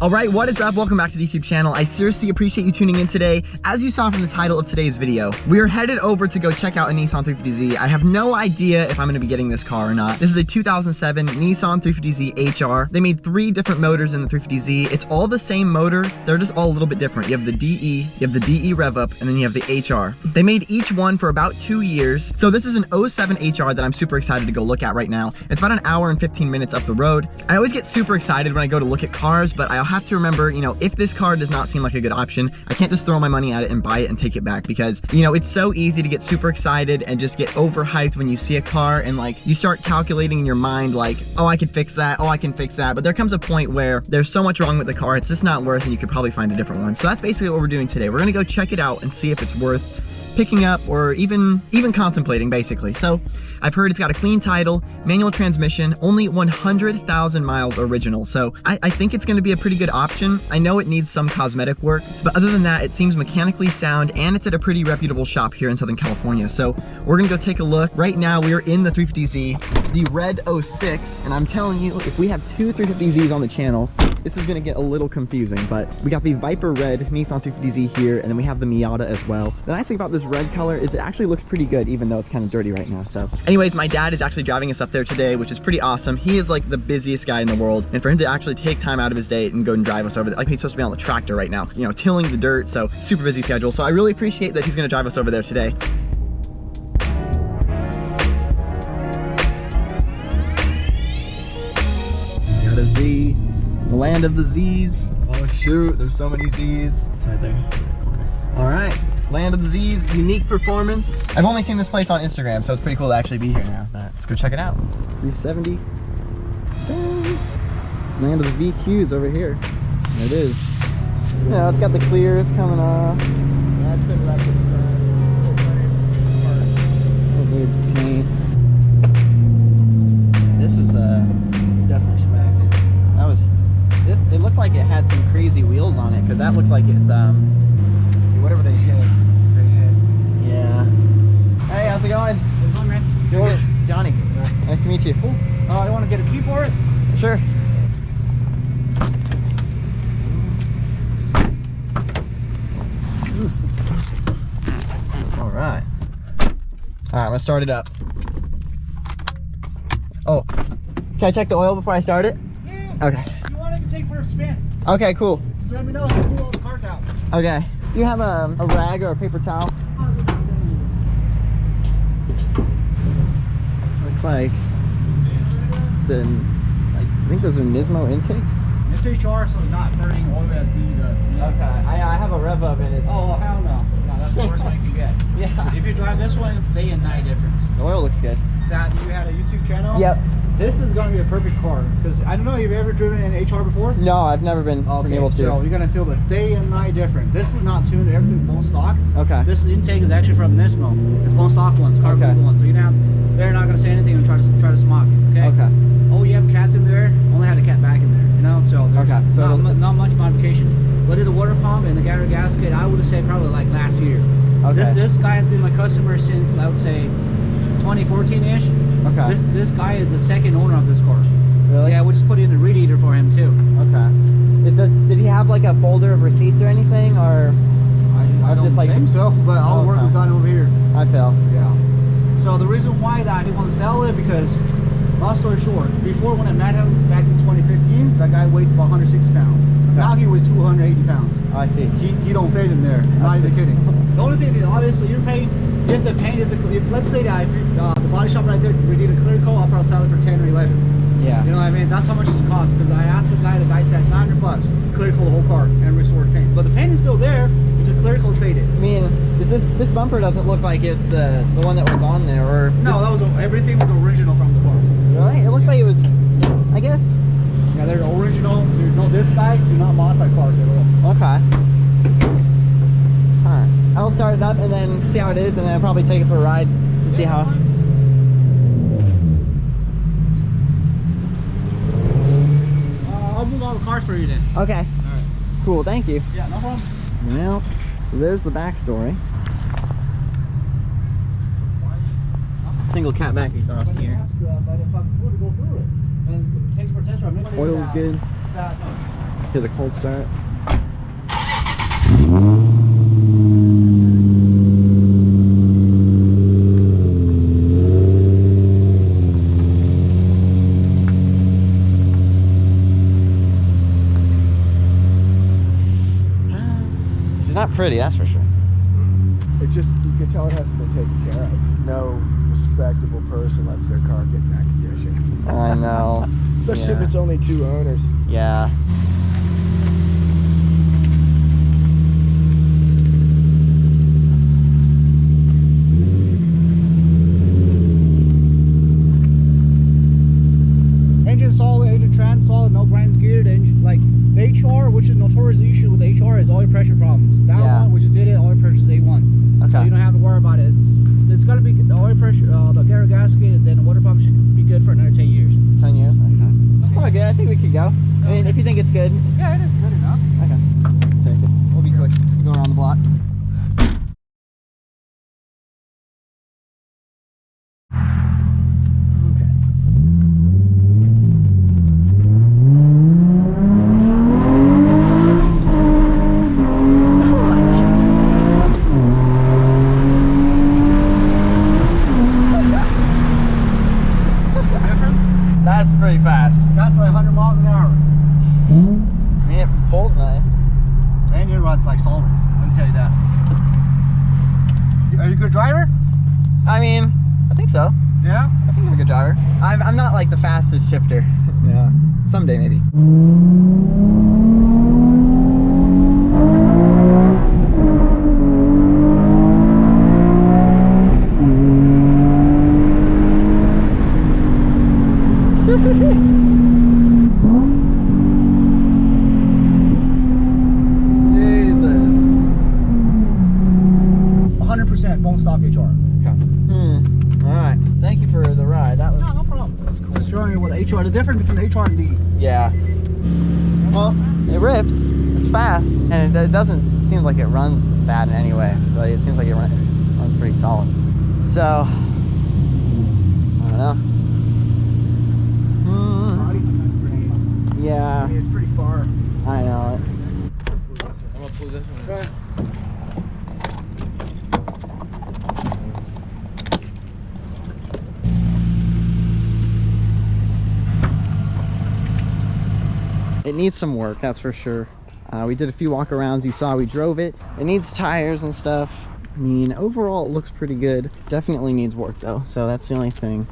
Alright, what is up? Welcome back to the YouTube channel. I seriously appreciate you tuning in today. As you saw from the title of today's video, we are headed over to go check out a Nissan 350Z. I have no idea if I'm going to be getting this car or not. This is a 2007 Nissan 350Z HR. They made 3 different motors in the 350Z. It's all the same motor. They're just all a little bit different. You have the DE, you have the DE rev up, and then you have the HR. They made each one for about 2 years. So this is an 07 HR that I'm super excited to go look at right now. It's about an hour and 15 minutes up the road. I always get super excited when I go to look at cars, but I'll have to remember, you know, if this car does not seem like a good option, I can't just throw my money at it and buy it and take it back, because, you know, it's so easy to get super excited and just get overhyped when you see a car and like you start calculating in your mind like, oh, I could fix that, oh, I can fix that. But there comes a point where there's so much wrong with the car, it's just not worth, and you could probably find a different one. So that's basically what we're doing today. We're gonna go check it out and see if it's worth picking up or even contemplating, basically. So I've heard it's got a clean title, manual transmission, only 100,000 miles original. So I think it's going to be a pretty good option. I know it needs some cosmetic work, but other than that, it seems mechanically sound, and it's at a pretty reputable shop here in Southern California. So we're gonna go take a look. Right now we are in the 350Z, the red 06, and I'm telling you, if we have 2 350Zs on the channel, this is gonna get a little confusing. But we got the Viper red Nissan 350Z here, and then we have the Miata as well. The nice thing about this red color is it actually looks pretty good, even though it's kind of dirty right now. So anyways, my dad is actually driving us up there today, which is pretty awesome. He is like the busiest guy in the world, and for him to actually take time out of his day and go and drive us over there, like he's supposed to be on the tractor right now, you know, tilling the dirt. So super busy schedule. So I really appreciate that he's gonna drive us over there today. Got a Z, the land of the Z's. Oh shoot, there's so many Z's. It's right there. All right, land of the Z's, unique performance. I've only seen this place on Instagram, so it's pretty cool to actually be here now. Let's go check it out. 370. Land of the VQs over here. There it is. You know, it's got the clears coming off. Yeah, it's been wrecked in the front. It needs paint. This is definitely smacked it. That was this. It looked like it had some crazy wheels on it, because that looks like it's whatever they hit. Yeah. Hey, how's it going? What's going on, man? Good. Johnny. Yeah. Nice to meet you. Cool. You want to get a key for it? Sure. All right. All right, let's start it up. Oh, can I check the oil before I start it? Yeah. Okay. If you want, I can take for a spin. Okay, cool. Just let me know if you pull all the cars out. Okay. Do you have a rag or a paper towel? Looks like I think those are Nismo intakes. It's HR, so it's not burning oil as the does. Okay. I have a rev up and it's. Oh, hell no. No, that's the worst one you can get. Yeah. If you drive this one, day and night difference. The oil looks good. That you had a YouTube channel? Yep. This is going to be a perfect car, because I don't know, you've ever driven an HR before? No, I've never been able to. So you're going to feel the day and night difference. This is not tuned, everything bone stock. Okay. This intake is actually from Nismo. It's bone stock ones, carbon ones. So they're not going to say anything and try to smock it, okay? Okay. Oh, you have cats in there? Only had a cat back in there, you know? So okay. So not much modification. But the water pump and the Gator gasket, I would say probably like last year. Okay. This guy has been my customer since, I would say, 2014-ish. Okay. This guy is the second owner of this car. Really? Yeah, we just put in a reed eater for him too. Okay. Did he have like a folder of receipts or anything, or? I don't think so, but all the work was done over here. I feel. Yeah. So the reason why that he wants to sell it, because, long story short, before when I met him back in 2015, that guy weighs about 160 pounds. Okay. Now he weighs 280 pounds. Oh, I see. He don't fit in there. Not even kidding. The only thing is, obviously, you're paying. If the paint is let's say that if the body shop right there, we did a clear coat, I'll probably sell it for 10 or 11. Yeah. You know what I mean? That's how much it costs. Because I asked the guy said $900, clear coat the whole car and restore the paint. But the paint is still there. It's a clear coat's faded. I mean, this bumper doesn't look like it's the one that was on there, or? No, that was everything was original from the car. Really? It looks like it was. I guess. Yeah, they're original. There's no. This guy do not modify cars at all. Okay. I'll start it up and then see how it is, and then I'll probably take it for a ride to see how. I'll move all the cars for you then. Okay. All right. Cool. Thank you. Yeah, no problem. Well, so there's the backstory. Single cat back exhaust here. But if I'm to go through it, and take for a test drive. Oil's good. Hear the cold start. She's not pretty, that's for sure. It just, you can tell it hasn't been taken care of. No respectable person lets their car get in that condition. I know. Especially if it's only 2 owners. Yeah. Engine solid, engine trans solid, no grinds geared. Engine, like the HR, which is notorious issue with HR, is oil pressure problems. That one, we just did it. Oil pressure is A1. Okay. So you don't have to worry about it. It's gonna be the oil pressure, the air gasket, and then the water pump should be good for another 10 years. 10 years? Okay. That's all good. I think we could go. I mean, if you think it's good. Yeah, it is good enough. Okay. Let's take it. We'll be quick. We'll go around the block. That's pretty fast. That's like 100 miles an hour. I mean, it pulls nice. The engine runs like solid. Let me tell you that. Are you a good driver? I mean, I think so. Yeah? I think I'm a good driver. I'm not like the fastest shifter. Yeah. Someday maybe. Jesus. 100% bone stock HR. Okay. All right. Thank you for the ride. That was. No problem. That's cool. Just showing you what HR, the difference between HR and D. Yeah. Well, it rips. It's fast, and it doesn't. It seems like it runs bad in any way. But it seems like it runs pretty solid. So I don't know. Body's kind of pretty. Yeah. I mean, it's pretty far. I know. I'm gonna pull this one. Okay. It needs some work, that's for sure. We did a few walk arounds. You saw we drove it. It needs tires and stuff. I mean, overall it looks pretty good. Definitely needs work though, so that's the only thing.